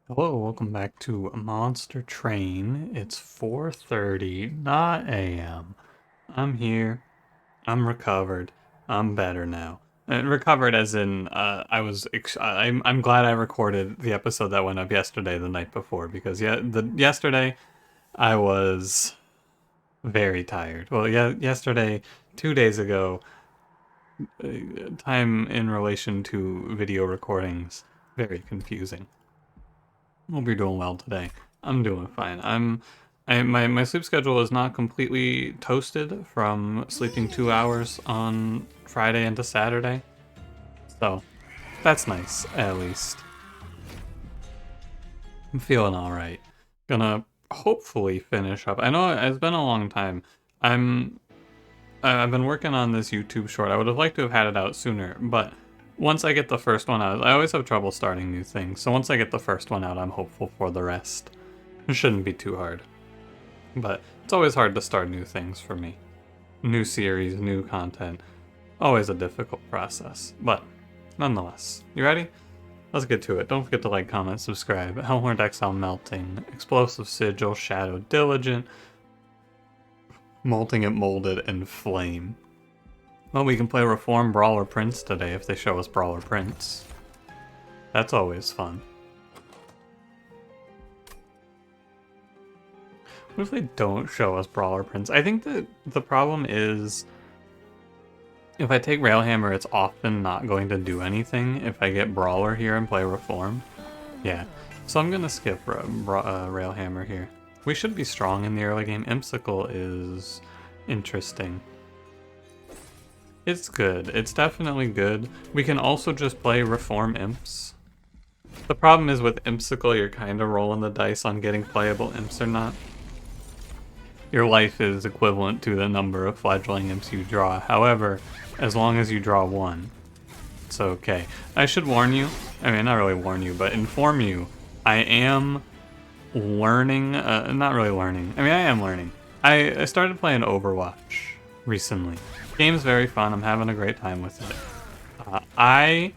Hello, welcome back to Monster Train. It's 4:30, not AM. I'm here. I'm recovered. I'm better now. And recovered as in I'm glad I recorded the episode that went up yesterday the night before because yesterday I was very tired. Well, yeah, yesterday 2 days ago, time in relation to video recordings very confusing. Hope you're doing well today. I'm doing fine. My sleep schedule is not completely toasted from sleeping 2 hours on Friday into Saturday. So that's nice, at least. I'm feeling alright. Gonna hopefully finish up. I know it's been a long time. I'm I've been working on this YouTube short. I would have liked to have had it out sooner, but once I get the first one out, I always have trouble starting new things. So once I get the first one out, I'm hopeful for the rest. It shouldn't be too hard. But it's always hard to start new things for me. New series, new content. Always a difficult process. But nonetheless, you ready? Let's get to it. Don't forget to like, comment, subscribe. Hellhorned XL Melting, Explosive Sigil, Shadow Diligent, Molting It Molded, and Flame. Well, we can play Reform Brawler Prince today if they show us Brawler Prince. That's always fun. What if they don't show us Brawler Prince? I think that the problem is if I take Railhammer, it's often not going to do anything if I get Brawler here and play Reform. Yeah, so I'm going to skip Railhammer here. We should be strong in the early game. Imsicle is interesting. It's good. It's definitely good. We can also just play Reform Imps. The problem is with Imsicle, you're kind of rolling the dice on getting playable Imps or not. Your life is equivalent to the number of fledgling imps you draw. However, as long as you draw one, it's okay. I should warn you, I mean, not really warn you, but inform you, I am learning, not really learning. I mean, I am learning. I started playing Overwatch recently. Game's very fun, I'm having a great time with it. I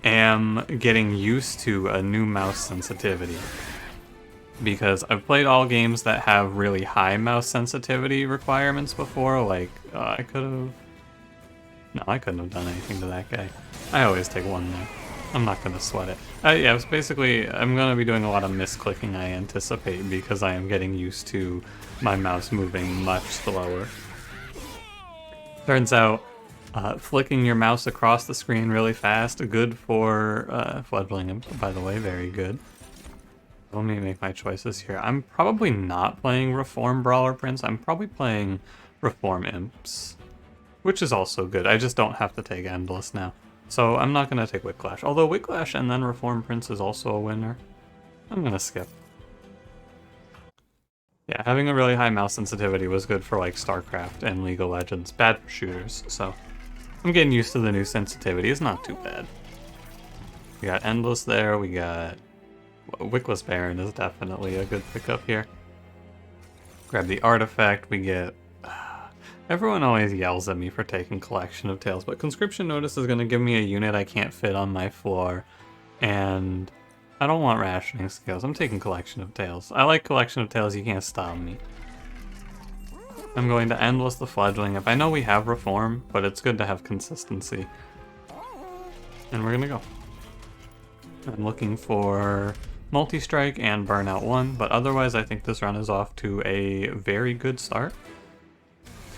am getting used to a new mouse sensitivity. Because I've played all games that have really high mouse sensitivity requirements before, like, I could have... No, I couldn't have done anything to that guy. I always take one there. I'm not going to sweat it. Yeah, it's basically, I'm going to be doing a lot of misclicking, I anticipate, because I am getting used to my mouse moving much slower. Turns out, flicking your mouse across the screen really fast, good for fledgling, by the way, very good. Let me make my choices here. I'm probably not playing Reform Brawler Prince. I'm probably playing Reform Imps, which is also good. I just don't have to take Endless now. So I'm not going to take Whiplash. Although Whiplash and then Reform Prince is also a winner. I'm going to skip. Yeah, having a really high mouse sensitivity was good for like StarCraft and League of Legends. Bad for shooters, so I'm getting used to the new sensitivity. It's not too bad. We got Endless there, we got... Wickless Baron is definitely a good pickup here. Grab the artifact, we get... Everyone always yells at me for taking Collection of Tales, but Conscription Notice is going to give me a unit I can't fit on my floor, and I don't want Rationing Scales. I'm taking Collection of Tales. I like Collection of Tales, you can't stop me. I'm going to Endless the Fledgling. If I know we have Reform, but it's good to have consistency. And we're going to go. I'm looking for Multi-Strike and Burnout 1, but otherwise I think this run is off to a very good start.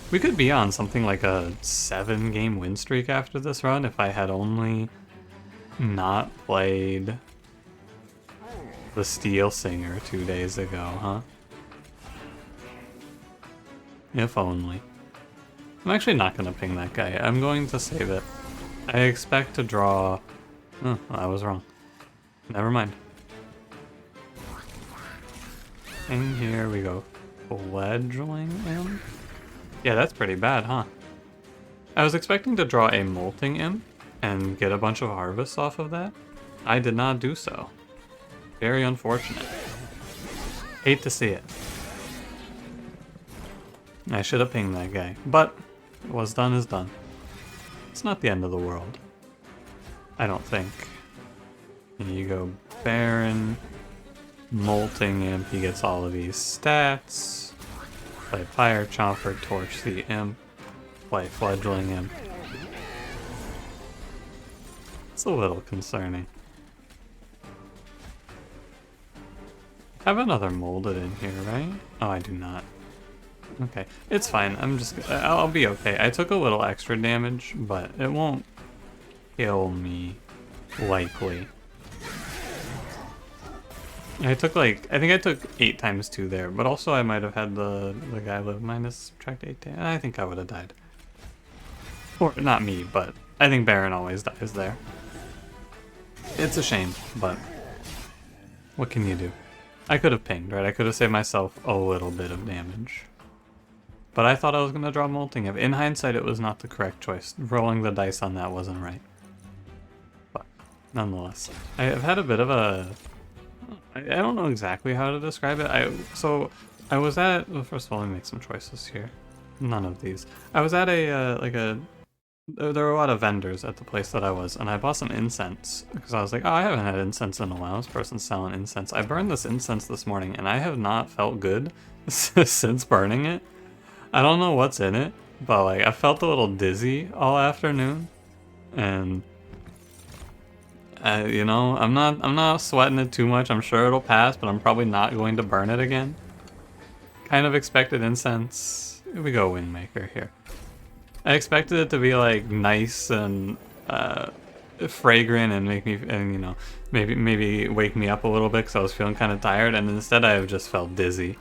We could be on something like a 7-game win streak after this run if I had only not played the Steel Singer 2 days ago, huh? If only. I'm actually not going to ping that guy. I'm going to save it. I expect to draw... Oh, I was wrong. Never mind. And here we go. Fledgling Imp? Yeah, that's pretty bad, huh? I was expecting to draw a Molting Imp and get a bunch of harvests off of that. I did not do so. Very unfortunate. Hate to see it. I should have pinged that guy, but what's done is done. It's not the end of the world. I don't think. Here you go, Baron. Molting Imp, he gets all of these stats. Play Fire Chomper, Torch the Imp. Play Fledgling Imp. It's a little concerning. I have another molded in here, right? Oh, I do not. Okay, it's fine. I'll be okay. I took a little extra damage, but it won't kill me, likely. I think I took 8 times 2 there, but also I might have had the guy live minus subtract 8 damage. I think I would have died. Or, not me, but I think Baron always dies there. It's a shame, but what can you do? I could have pinged, right? I could have saved myself a little bit of damage. But I thought I was going to draw Molting Imp. In hindsight, it was not the correct choice. Rolling the dice on that wasn't right. But, nonetheless. I have had a bit of a... I don't know exactly how to describe it. So, I was at... Well, first of all, let me make some choices here. None of these. I was at there were a lot of vendors at the place that I was, and I bought some incense, because I was like, oh, I haven't had incense in a while. This person's selling incense. I burned this incense this morning, and I have not felt good since burning it. I don't know what's in it, but like I felt a little dizzy all afternoon, and you know, I'm not sweating it too much. I'm sure it'll pass, but I'm probably not going to burn it again. Kind of expected incense. Here we go, Wingmaker here. I expected it to be like nice and fragrant and make me, and you know, maybe wake me up a little bit because I was feeling kind of tired, and instead I have just felt dizzy.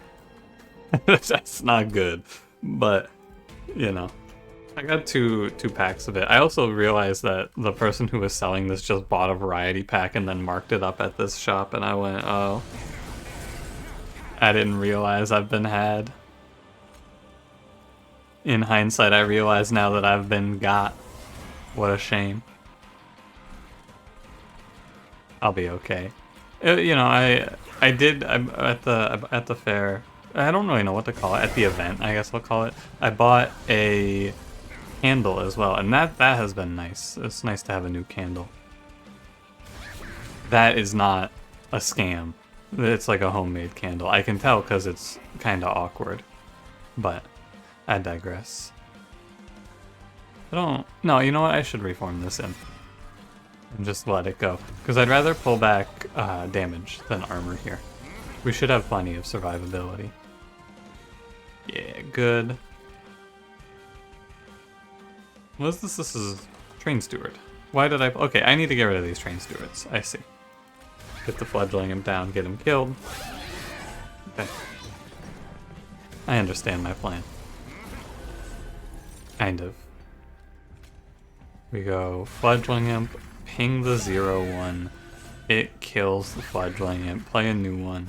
That's not good, but you know, I got two packs of it. I also realized that the person who was selling this just bought a variety pack and then marked it up at this shop, and I went, oh, I didn't realize I've been had. In hindsight, I realize now that I've been got. What a shame. I'll be okay. You know, I'm at the fair. I don't really know what to call it. At the event, I guess I'll call it. I bought a candle as well, and that has been nice. It's nice to have a new candle. That is not a scam. It's like a homemade candle. I can tell because it's kind of awkward, but I digress. No, you know what? I should reform this in and just let it go, because I'd rather pull back damage than armor here. We should have plenty of survivability. Yeah, good. What is this? This is Train Steward. Why did I... Okay, I need to get rid of these Train Stewards. I see. Get the Fledgling him down, get him killed. Okay. I understand my plan. Kind of. We go Fledgling Imp, ping the 0-1. It kills the Fledgling Imp. Play a new one.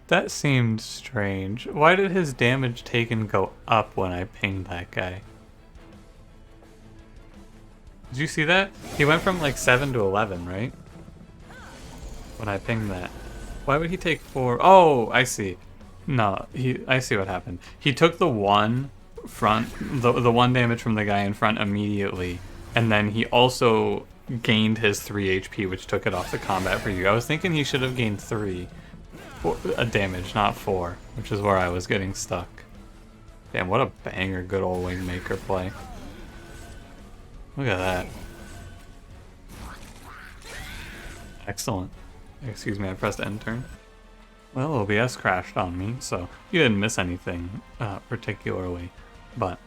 That seemed strange. Why did his damage taken go up when I pinged that guy? Did you see that? He went from like 7 to 11, right? When I pinged that. Why would he take 4? Oh, I see. No, I see what happened. He took the one the one damage from the guy in front immediately, and then he also gained his 3 HP, which took it off the combat for you. I was thinking he should have gained 3 damage, not 4, which is where I was getting stuck. Damn, what a banger good old Wingmaker play. Look at that. Excellent. Excuse me, I pressed end turn. Well, OBS crashed on me, so you didn't miss anything particularly, but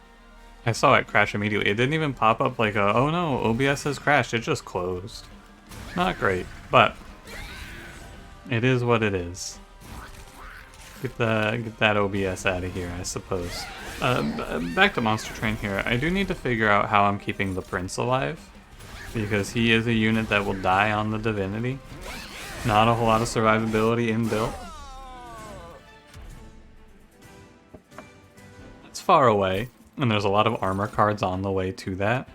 I saw it crash immediately. It didn't even pop up like a, oh no, OBS has crashed. It just closed. Not great, but it is what it is. Get that OBS out of here, I suppose. Back to Monster Train here. I do need to figure out how I'm keeping the Prince alive, because he is a unit that will die on the Divinity. Not a whole lot of survivability inbuilt. It's far away, and there's a lot of armor cards on the way to that.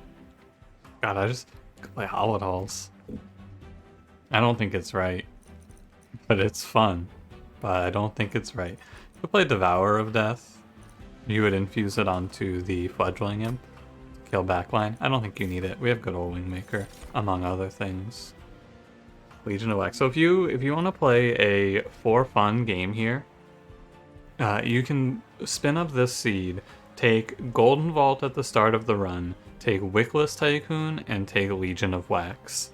God, I just could play Holodals. I don't think it's right, but it's fun. But I don't think it's right. Could play Devourer of Death. You would infuse it onto the Fledgling Imp. Kill backline. I don't think you need it. We have good old Wingmaker, among other things. Legion of Wax. So if you want to play a for fun game here, you can spin up this seed, take Golden Vault at the start of the run, take Wickless Tycoon, and take Legion of Wax,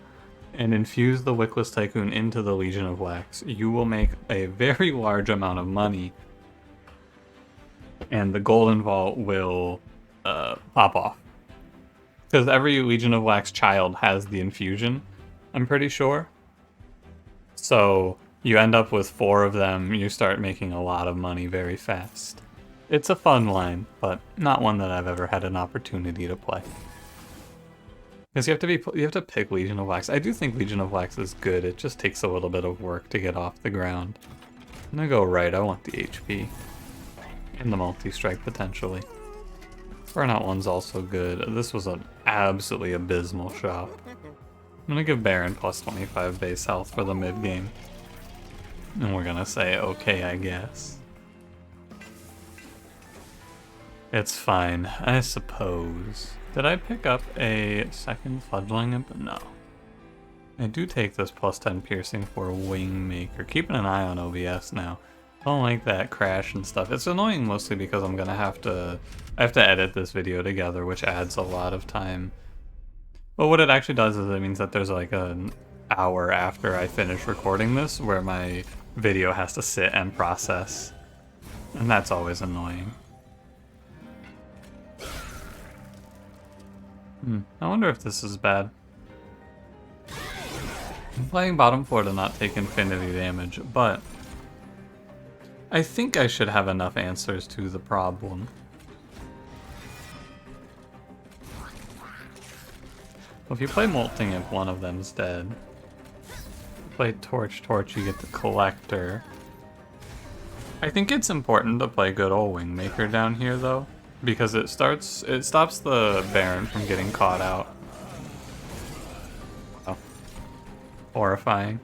and infuse the Wickless Tycoon into the Legion of Wax. You will make a very large amount of money, and the Golden Vault will pop off. Because every Legion of Wax child has the infusion, I'm pretty sure. So you end up with 4 of them, you start making a lot of money very fast. It's a fun line, but not one that I've ever had an opportunity to play. Because you have to pick Legion of Wax. I do think Legion of Wax is good, it just takes a little bit of work to get off the ground. I'm gonna go right, I want the HP. And the multi-strike, potentially. Burnout one's also good. This was an absolutely abysmal shop. I'm gonna give Baron plus 25 base health for the mid-game. And we're gonna say, okay, I guess. It's fine, I suppose. Did I pick up a second Fledgling Imp? No. I do take this plus 10 piercing for Wingmaker. Keeping an eye on OBS now. Don't like that crash and stuff. It's annoying mostly because I have to edit this video together, which adds a lot of time. But what it actually does is it means that there's like an hour after I finish recording this where my video has to sit and process. And that's always annoying. I wonder if this is bad. I'm playing bottom 4 to not take infinity damage, but I think I should have enough answers to the problem. Well, if you play Molting Imp, one of them's dead. If you play Torch, you get the Collector. I think it's important to play good old Wingmaker down here, though, because it stops the Baron from getting caught out. Oh. Horrifying.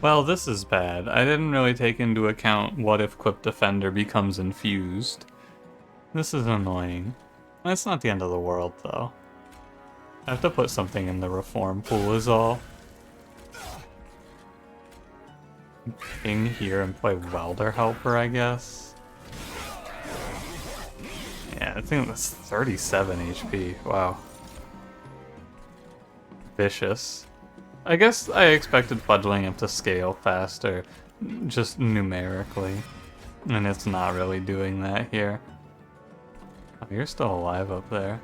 Well, this is bad. I didn't really take into account what if Quip Defender becomes infused. This is annoying. That's not the end of the world, though. I have to put something in the reform pool is all. Ping here and play Welder Helper, I guess. Yeah, I think that's 37 HP. Wow. Vicious. I guess I expected Fledgling Imp to scale faster, just numerically. And it's not really doing that here. Oh, you're still alive up there.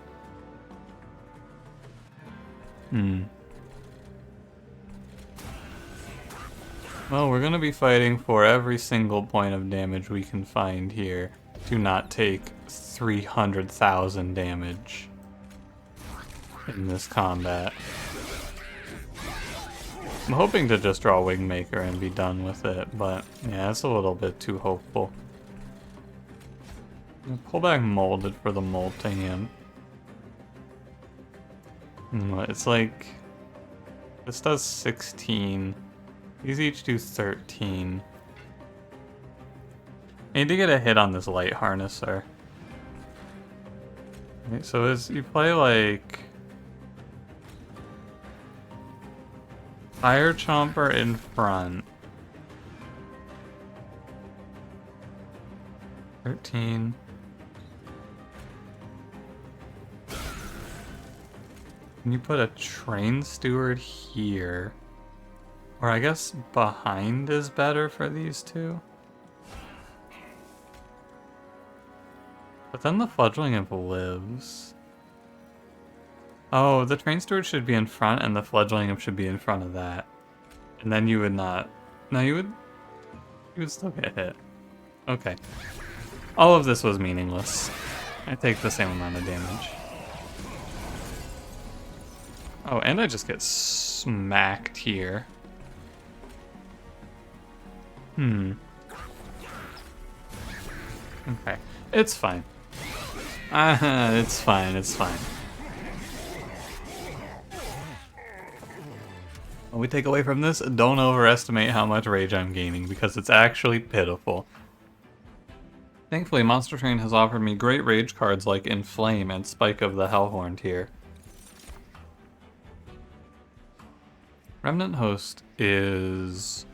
Well, we're gonna be fighting for every single point of damage we can find here to not take 300,000 damage in this combat. I'm hoping to just draw Wingmaker and be done with it, but yeah, it's a little bit too hopeful. Pull back Molded for the Molting Imp. It's like, this does 16. These each do 13. I need to get a hit on this Light Harnesser. Okay, so as you play like Fire Chomper in front. 13. Can you put a Train Steward here? Or I guess behind is better for these two. But then the Fledgling Imp lives. Oh, the Train Steward should be in front and the Fledgling Imp should be in front of that. And then you would not... No, you would still get hit. Okay. All of this was meaningless. I take the same amount of damage. Oh, and I just get smacked here. Okay. It's fine. It's fine, it's fine. What we take away from this, don't overestimate how much rage I'm gaining, because it's actually pitiful. Thankfully, Monster Train has offered me great rage cards like Inflame and Spike of the Hellhorned here. Remnant Host is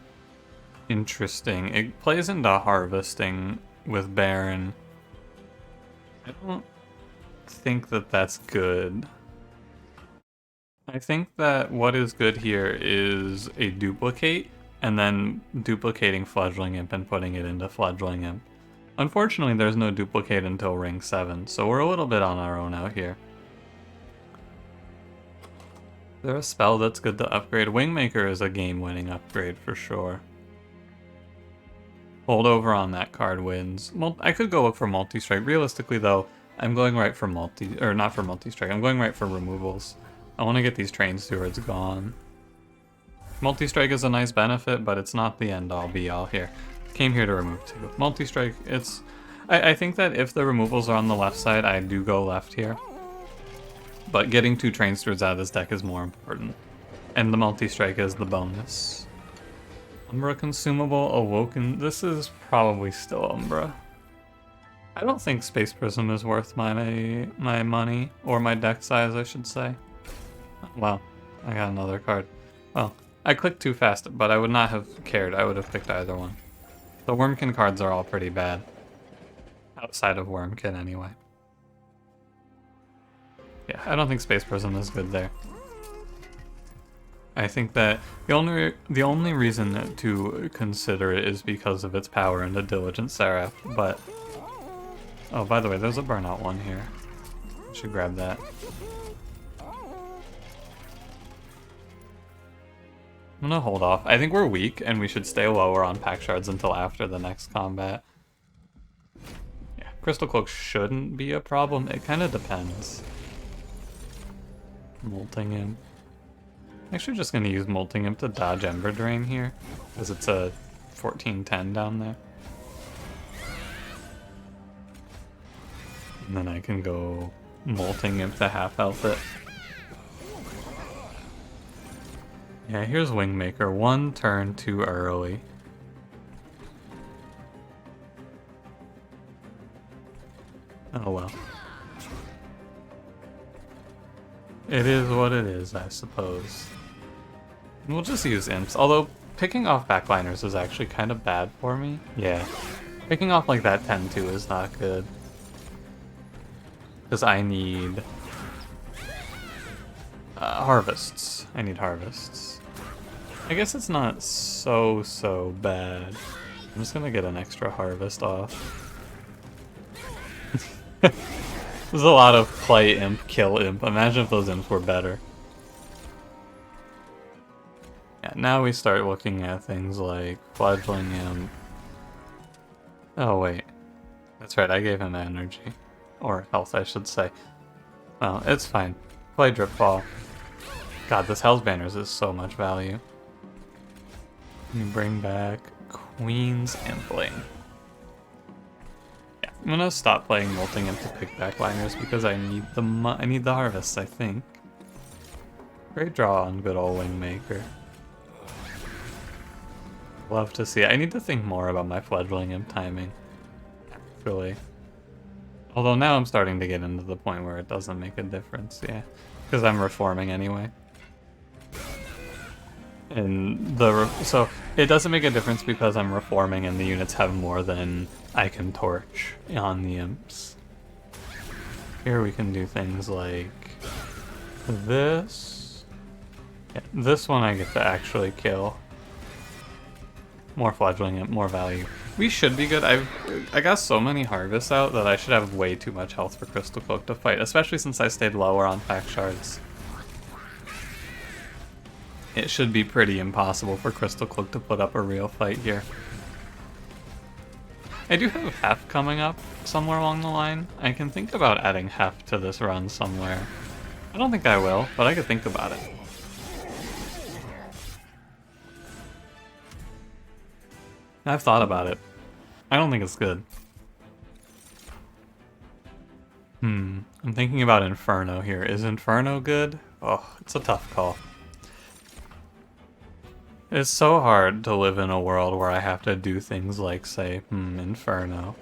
interesting. It plays into harvesting with Baron. I don't think that that's good. I think that what is good here is a duplicate, and then duplicating Fledgling Imp and putting it into Fledgling Imp. Unfortunately, there's no duplicate until Ring 7, so we're a little bit on our own out here. Is there a spell that's good to upgrade? Wingmaker is a game-winning upgrade for sure. Hold over on that card wins. I could go look for multi-strike. Realistically, though, I'm going right for not for multi-strike. I'm going right for removals. I want to get these Train Stewards gone. Multi-strike is a nice benefit, but it's not the end-all be-all here. Came here to remove 2. Multi-strike, it's... I think that if the removals are on the left side, I do go left here. But getting 2 Train Stewards out of this deck is more important. And the multi-strike is the bonus. Umbra consumable, Awoken. This is probably still Umbra. I don't think Space Prism is worth my money, or my deck size, I should say. Wow, I got another card. Well, I clicked too fast, but I would not have cared. I would have picked either one. The Wormkin cards are all pretty bad. Outside of Wormkin, anyway. Yeah, I don't think Space Prism is good there. I think that the only reason to consider it is because of its power in the Diligent Seraph, but... Oh, by the way, there's a Burnout one here. I should grab that. I'm gonna hold off. I think we're weak, and we should stay lower on pack shards until after the next combat. Yeah, Crystal Cloak shouldn't be a problem. It kind of depends. Molting Imp. I'm actually just gonna use Molting Imp to dodge Ember Drain here, because it's a 14-10 down there. And then I can go Molting Imp to half-health it. Yeah, here's Wingmaker. 1 turn too early. Oh well. It is what it is, I suppose. We'll just use imps, although picking off backliners is actually kind of bad for me. Yeah. Picking off like that 10-2 is not good. Because I need... harvests. I need harvests. I guess it's not so bad. I'm just gonna get an extra harvest off. There's a lot of play imp, kill imp. Imagine if those imps were better. Yeah, now we start looking at things like Fledgling Imp. Oh wait. That's right, I gave him energy. Or health, I should say. Well, it's fine. Play Drip Ball. God, this Hell's Banners is so much value. You bring back Queen's Impling. Yeah, I'm gonna stop playing Molting Imp to pick back liners because I need the harvests, I think. Great draw on good old Wingmaker. Love to see it. I need to think more about my Fledgling Imp timing. Actually. Although now I'm starting to get into the point where it doesn't make a difference, yeah. Because I'm reforming anyway. And so it doesn't make a difference because I'm reforming and the units have more than I can torch on the imps. Here we can do things like this. Yeah, this one I get to actually kill. More Fledgling Imp, more value. We should be good. I got so many harvests out that I should have way too much health for Crystal Cloak to fight, especially since I stayed lower on pack shards. It should be pretty impossible for Crystal Cloak to put up a real fight here. I do have Hef coming up somewhere along the line. I can think about adding Hef to this run somewhere. I don't think I will, but I could think about it. I've thought about it. I don't think it's good. I'm thinking about Inferno here. Is Inferno good? Oh, it's a tough call. It's so hard to live in a world where I have to do things like say, Inferno.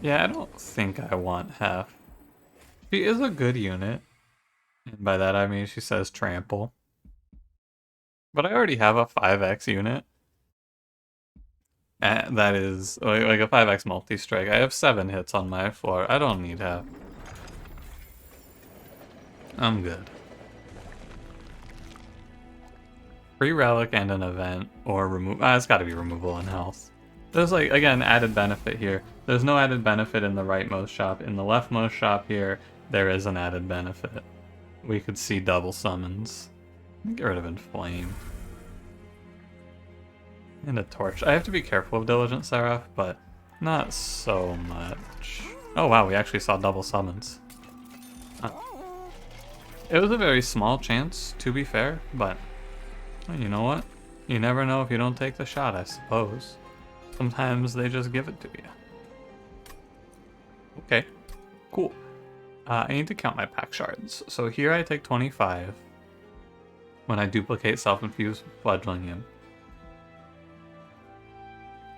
Yeah, I don't think I want Hef. She is a good unit. And by that I mean she says trample. But I already have a 5x unit. That is like a 5x multi-strike. I have 7 hits on my floor. I don't need Hef. I'm good. Free relic and an event or remove. It's got to be removal and health. There's like again added benefit here. There's no added benefit in the rightmost shop. In the leftmost shop here, there is an added benefit. We could see double summons. Get rid of Inflame. And a torch. I have to be careful of Diligent Seraph, but not so much. Oh wow, we actually saw double summons. Huh. It was a very small chance, to be fair, but well, you know what? You never know if you don't take the shot, I suppose. Sometimes they just give it to you. Okay, cool. I need to count my pack shards. So here I take 25 when I duplicate Self-Infused Fledgling Imp.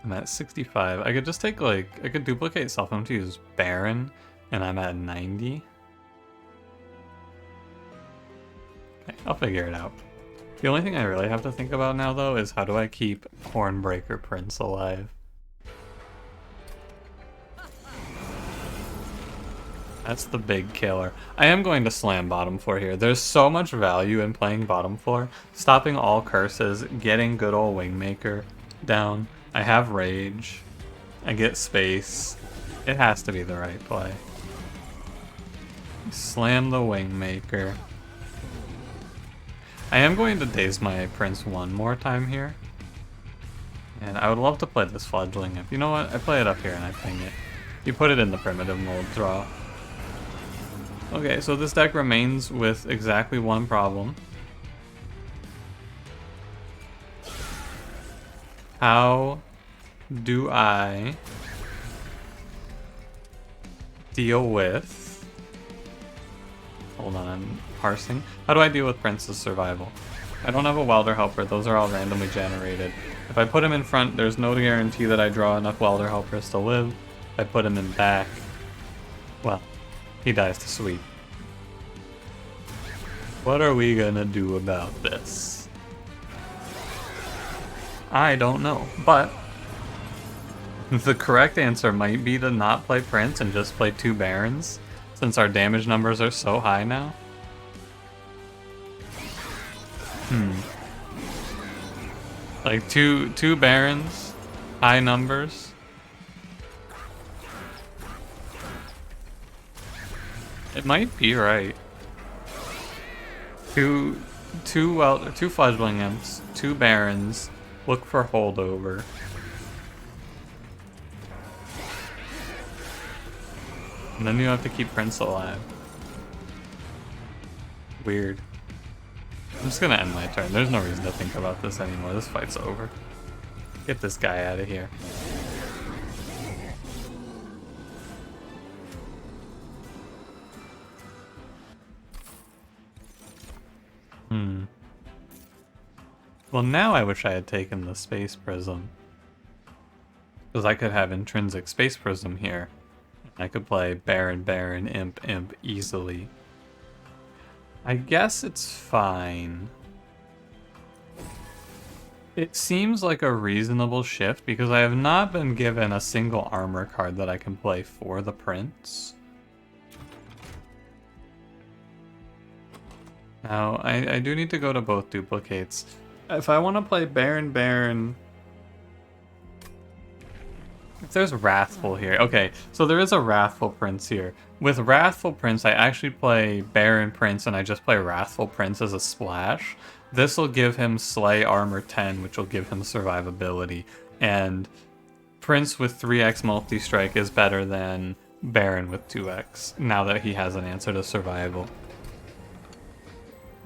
I'm at 65. I could just take like, I could duplicate Self-Infused Baron and I'm at 90. Okay, I'll figure it out. The only thing I really have to think about now though is how do I keep Hornbreaker Prince alive? That's the big killer. I am going to slam bottom floor here. There's so much value in playing bottom floor. Stopping all curses, getting good old Wingmaker down. I have rage. I get space. It has to be the right play. Slam the Wingmaker. I am going to daze my prince one more time here. And I would love to play this Fledgling Imp. You know what? I play it up here and I ping it. You put it in the primitive mold draw. Okay, so this deck remains with exactly one problem. How do I deal with... Hold on, I'm parsing. How do I deal with Prince's survival? I don't have a Welder Helper, those are all randomly generated. If I put him in front, there's no guarantee that I draw enough Welder Helpers to live. If I put him in back, well, he dies to sweep. What are we gonna do about this? I don't know, but the correct answer might be to not play Prince and just play 2 Barons, since our damage numbers are so high now. Like two Barons, high numbers. It might be right. Two Fledgling Imps, 2 Barons, look for holdover. And then you have to keep Prince alive. Weird. I'm just gonna end my turn. There's no reason to think about this anymore. This fight's over. Get this guy out of here. Well, now I wish I had taken the Space Prism. Because I could have intrinsic Space Prism here. I could play Baron, Baron, Imp, Imp easily. I guess it's fine. It seems like a reasonable shift because I have not been given a single armor card that I can play for the Prince. Now, I do need to go to both duplicates. If I want to play Baron, Baron... If there's Wrathful here... Okay, so there is a Wrathful Prince here. With Wrathful Prince, I actually play Baron Prince and I just play Wrathful Prince as a splash. This will give him Slay Armor 10, which will give him survivability. And Prince with 3x multi-strike is better than Baron with 2x, now that he has an answer to survival.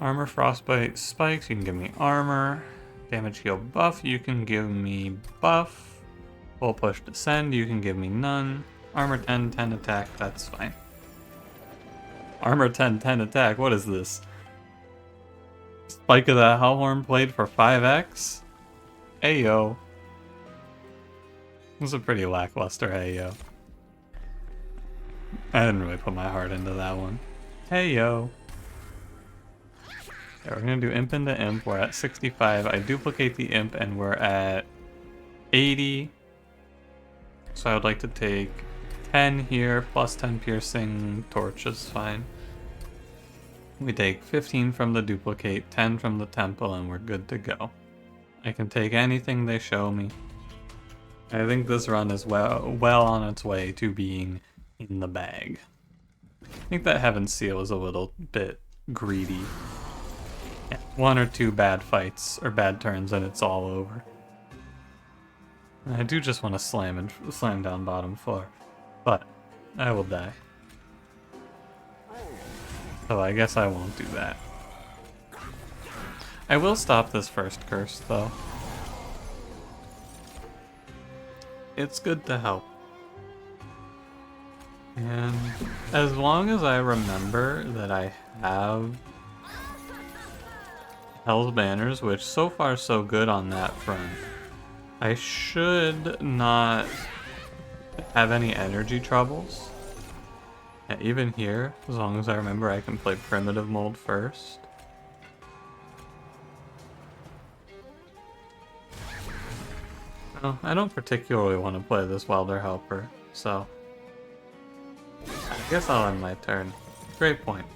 Armor, Frostbite, Spikes, you can give me armor. Damage, heal, buff, you can give me buff. Full push, descend, you can give me none. Armor 10, 10 attack, that's fine. Armor 10, 10 attack, what is this? Spike of the Hellhorned played for 5x? Ayo. It was a pretty lackluster Ayo. I didn't really put my heart into that one. Heyo. Yeah, we're gonna do imp into imp. We're at 65. I duplicate the imp and we're at 80. So I would like to take 10 here, plus 10 piercing, torch is fine. We take 15 from the duplicate, 10 from the temple, and we're good to go. I can take anything they show me. I think this run is well on its way to being in the bag. I think that Heaven Seal is a little bit greedy. Yeah, 1 or 2 bad fights, or bad turns, and it's all over. I do just want to slam down bottom floor, but I will die. So I guess I won't do that. I will stop this first curse, though. It's good to help. And as long as I remember that I have Hell's Banners, which so far so good on that front, I should not have any energy troubles. Yeah, even here, as long as I remember I can play Primitive Mold first. Well, I don't particularly want to play this Welder Helper, so I guess I'll end my turn. Great point.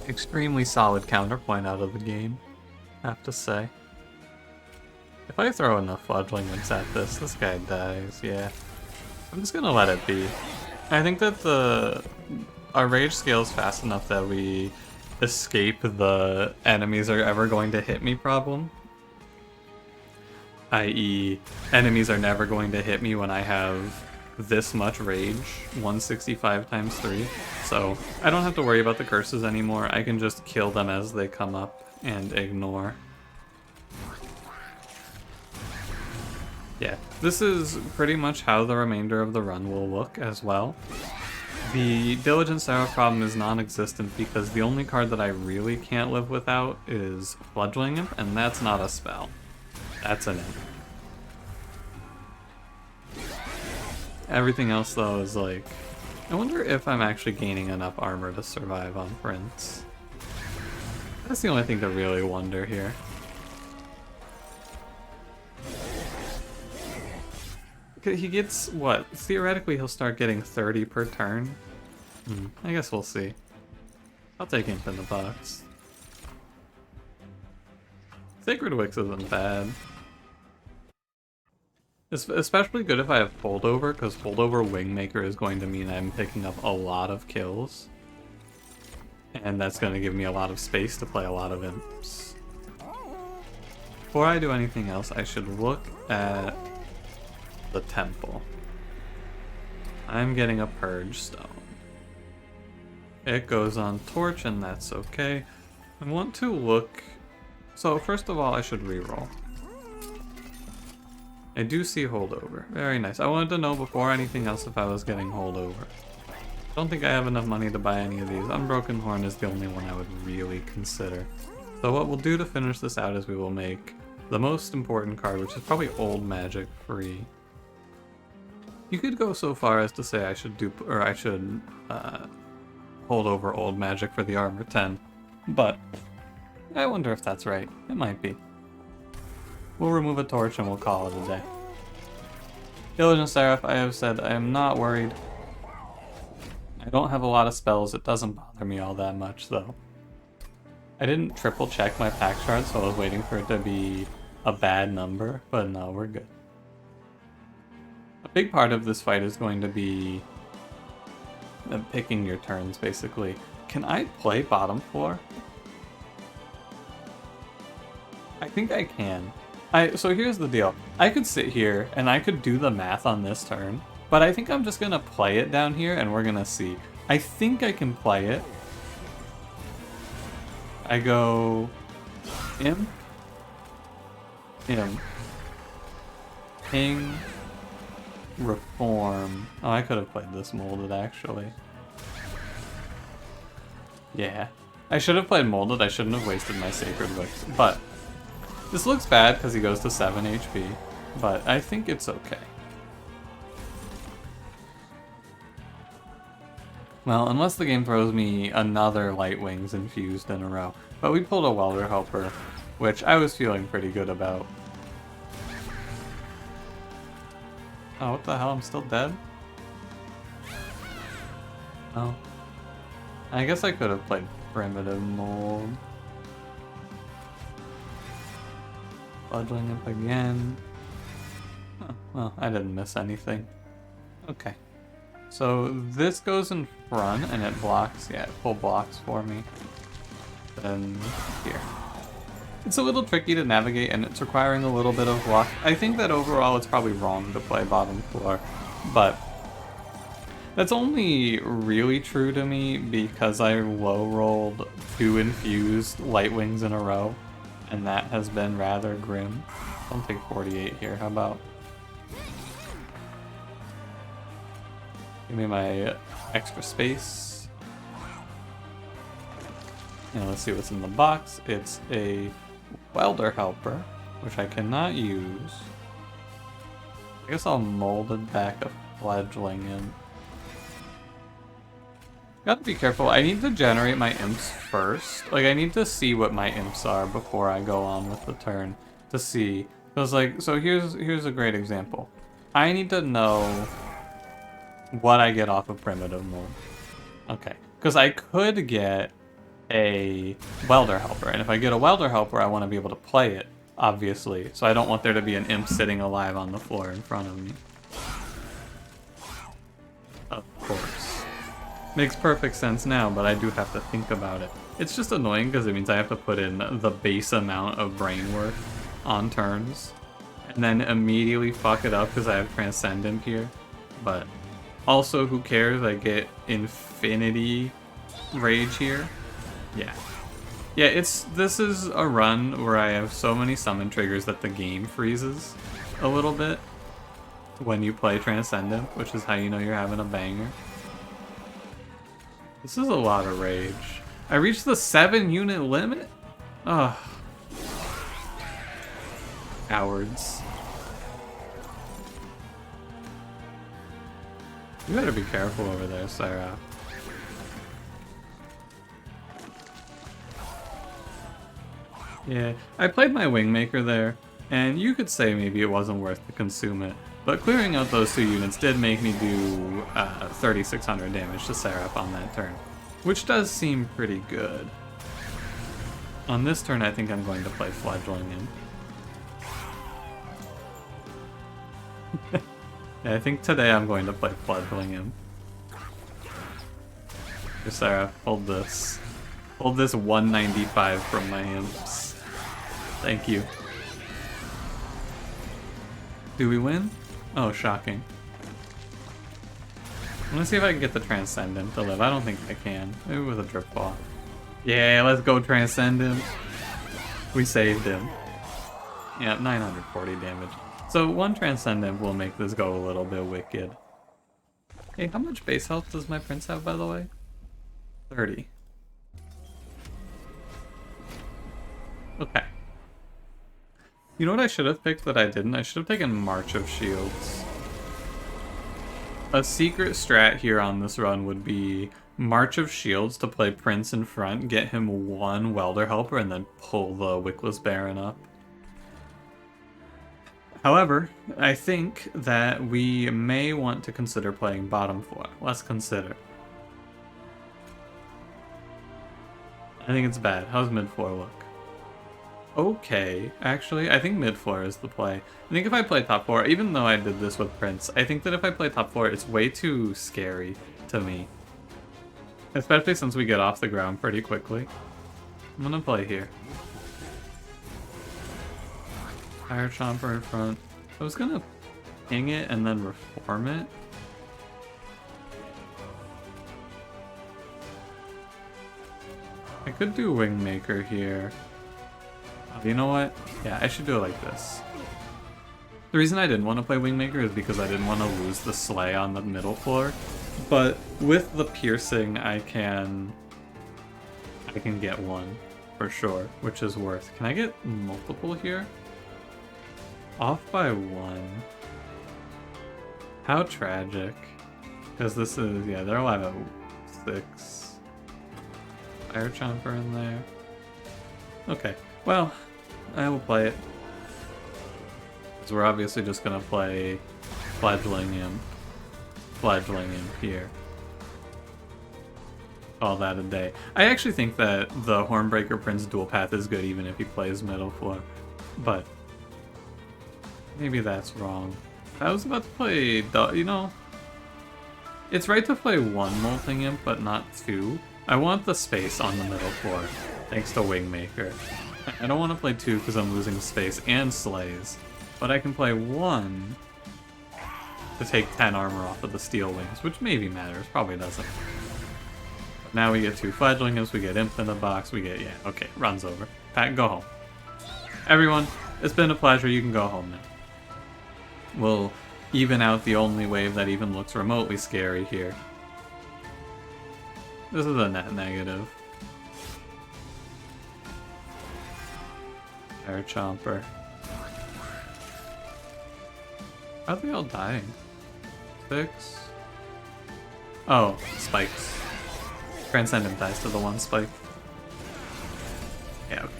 Extremely solid counterpoint out of the game, I have to say. If I throw enough fledgling imps at this guy dies, yeah. I'm just gonna let it be. I think that our rage scales fast enough that we escape the enemies are ever going to hit me problem. I.e., enemies are never going to hit me when I have this much rage, 165 times 3. So I don't have to worry about the curses anymore. I can just kill them as they come up and ignore. Yeah, this is pretty much how the remainder of the run will look as well. The Diligent Seraph problem is non-existent because the only card that I really can't live without is Fledgling Imp, and that's not a spell. That's an imp. Everything else, though, is like... I wonder if I'm actually gaining enough armor to survive on Prince. That's the only thing to really wonder here. He gets, what? Theoretically, he'll start getting 30 per turn. I guess we'll see. I'll take Imp in the box. Sacred Wix isn't bad. It's especially good if I have Holdover, because Holdover Wingmaker is going to mean I'm picking up a lot of kills. And that's going to give me a lot of space to play a lot of Imps. Before I do anything else, I should look at the temple. I'm getting a Purge Stone. It goes on Torch, and that's okay. I want to look... So, first of all, I should reroll. I do see Holdover. Very nice. I wanted to know before anything else if I was getting Holdover. I don't think I have enough money to buy any of these. Unbroken Horn is the only one I would really consider. So what we'll do to finish this out is we will make the most important card, which is probably Old Magic free. You could go so far as to say I should hold over Old Magic for the Armor 10, but I wonder if that's right. It might be. We'll remove a torch and we'll call it a day. Diligent Seraph, I have said I am not worried. I don't have a lot of spells. It doesn't bother me all that much, though. I didn't triple check my pack chart, so I was waiting for it to be a bad number, but no, we're good. A big part of this fight is going to be picking your turns, basically. Can I play bottom floor? I think I can. So here's the deal. I could sit here and I could do the math on this turn, but I think I'm just gonna play it down here and we're gonna see. I think I can play it. I go Imp, Ping, Reform. I could have played this molded actually. Yeah. I should have played Molded, I shouldn't have wasted my Sacred Wicks, but this looks bad because he goes to 7 HP, but I think it's okay. Well, unless the game throws me another Light Wings infused in a row. But we pulled a Welder Helper, which I was feeling pretty good about. Oh, what the hell? I'm still dead? Oh. I guess I could have played Primitive Mold. Fledgling up again. Oh, well, I didn't miss anything. Okay. So this goes in front and it blocks, yeah, it full blocks for me. Then here. It's a little tricky to navigate and it's requiring a little bit of luck. I think that overall it's probably wrong to play bottom floor, but that's only really true to me because I low rolled 2 infused Light Wings in a row, and that has been rather grim. I'll take 48 here, how about? Give me my extra space. And let's see what's in the box. It's a Welder Helper, which I cannot use. I guess I'll mold it back a Fledgling in. Gotta be careful. I need to generate my imps first. Like, I need to see what my imps are before I go on with the turn to see. Because, like, so here's a great example. I need to know what I get off of Primitive Mold. Okay, because I could get a Welder Helper, and if I get a Welder Helper, I want to be able to play it, obviously. So I don't want there to be an imp sitting alive on the floor in front of me. Of course. Makes perfect sense now, but I do have to think about it. It's just annoying because it means I have to put in the base amount of brain work on turns, and then immediately fuck it up because I have Transcendent here. But also, who cares? I get Infinity Rage here. Yeah. Yeah, this is a run where I have so many summon triggers that the game freezes a little bit when you play Transcendent, which is how you know you're having a banger. This is a lot of rage. I reached the 7-unit limit? Ugh. Cowards. You better be careful over there, Sarah. Yeah, I played my Wingmaker there, and you could say maybe it wasn't worth to consume it, but clearing out those 2 units did make me do 3,600 damage to Seraph on that turn, which does seem pretty good. On this turn, I think I'm going to play Fledgling in. Yeah, I think today I'm going to play Fledgling in. Here, Sarah, hold this. Hold this 195 from my imps. Thank you. Do we win? Oh, shocking. I'm gonna see if I can get the Transcendent to live. I don't think I can. Maybe with a Drip Ball. Yeah, let's go Transcendent. We saved him. Yeah, 940 damage. So 1 Transcendent will make this go a little bit wicked. Hey, how much base health does my prince have, by the way? 30. Okay. You know what I should have picked that I didn't? I should have taken March of Shields. A secret strat here on this run would be March of Shields to play Prince in front, get him 1 Welder Helper, and then pull the Wickless Baron up. However, I think that we may want to consider playing bottom floor. Let's consider. I think it's bad. How's mid floor look? Okay, actually, I think mid floor is the play. I think if I play top floor, even though I did this with Prince, I think that if I play top floor, it's way too scary to me. Especially since we get off the ground pretty quickly. I'm gonna play here. Fire Chomper in front. I was gonna ping it and then reform it. I could do Wingmaker here. You know what? Yeah, I should do it like this. The reason I didn't want to play Wingmaker is because I didn't want to lose the Slay on the middle floor. But with the Piercing, I can I can get one, for sure, which is worth. Can I get multiple here? Off by one. How tragic. Because this is, yeah, they're alive at 6. Fire Chomper in there. Okay, well, I will play it. Because we're obviously just going to play Fledgling Imp here. Call that a day. I actually think that the Hornbreaker Prince dual path is good even if he plays Metal Floor. But maybe that's wrong. I was about to play, you know, it's right to play one Molting Imp, but not 2. I want the space on the middle floor, thanks to Wingmaker. I don't want to play 2 because I'm losing space and Slays, but I can play 1 to take 10 armor off of the Steel Wings, which maybe matters, probably doesn't. But now we get 2 Fledgling Imps, we get Imp in the box, we get, yeah, okay, run's over. Pat, go home. Everyone, it's been a pleasure, you can go home now. We'll even out the only wave that even looks remotely scary here. This is a net negative. Air Chomper. How are they all dying? 6? Oh, spikes. Transcendent dies to the 1 spike. Yeah, okay.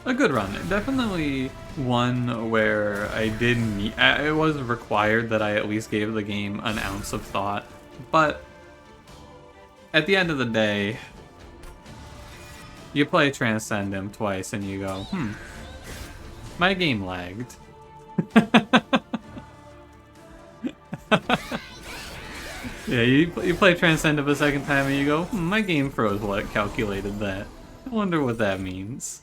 A good run. Definitely one where I didn't need... It was required that I at least gave the game an ounce of thought, but at the end of the day, you play Transcend him twice and you go, my game lagged. Yeah, you play Transcend him a second time and you go, my game froze while it calculated that. I wonder what that means.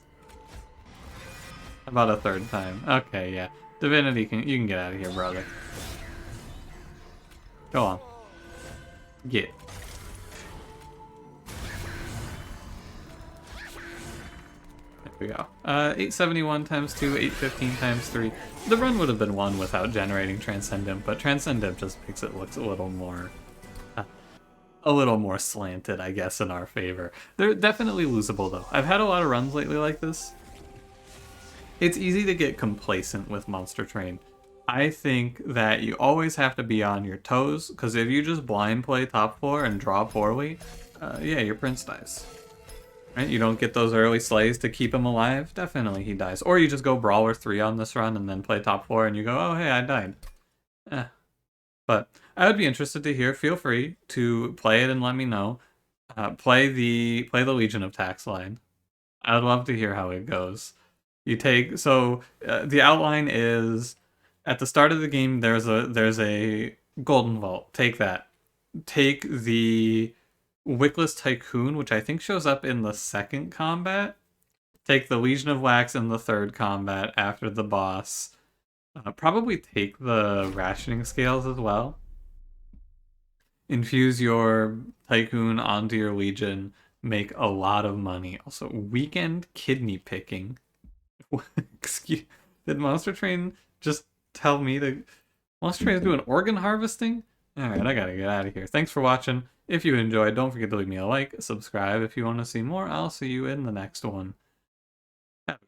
About a third time. Okay, yeah. Divinity, you can get out of here, brother. Go on. Get. There we go. 871 times 2, 815 times 3. The run would have been 1 without generating Transcendent, but Transcendent just makes it look a little more slanted, I guess, in our favor. They're definitely losable, though. I've had a lot of runs lately like this. It's easy to get complacent with Monster Train. I think that you always have to be on your toes, because if you just blind play top floor and draw poorly, yeah, your Prince dies. Right? You don't get those early slays to keep him alive, definitely he dies. Or you just go Brawler 3 on this run and then play top floor and you go, oh hey, I died. But I would be interested to hear, feel free to play it and let me know. Play the Legion of Tax line. I would love to hear how it goes. You take, so the outline is, at the start of the game, there's a golden vault. Take that. Take the Wickless Tycoon, which I think shows up in the 2nd combat. Take the Legion of Wax in the 3rd combat after the boss. Probably take the Rationing Scales as well. Infuse your Tycoon onto your Legion. Make a lot of money. Also, Weekend Kidney Picking. Excuse, did Monster Train just tell me that Monster Train is doing organ harvesting? Alright, I gotta get out of here. Thanks for watching. If you enjoyed, don't forget to leave me a like, subscribe if you want to see more. I'll see you in the next one. Have a good one.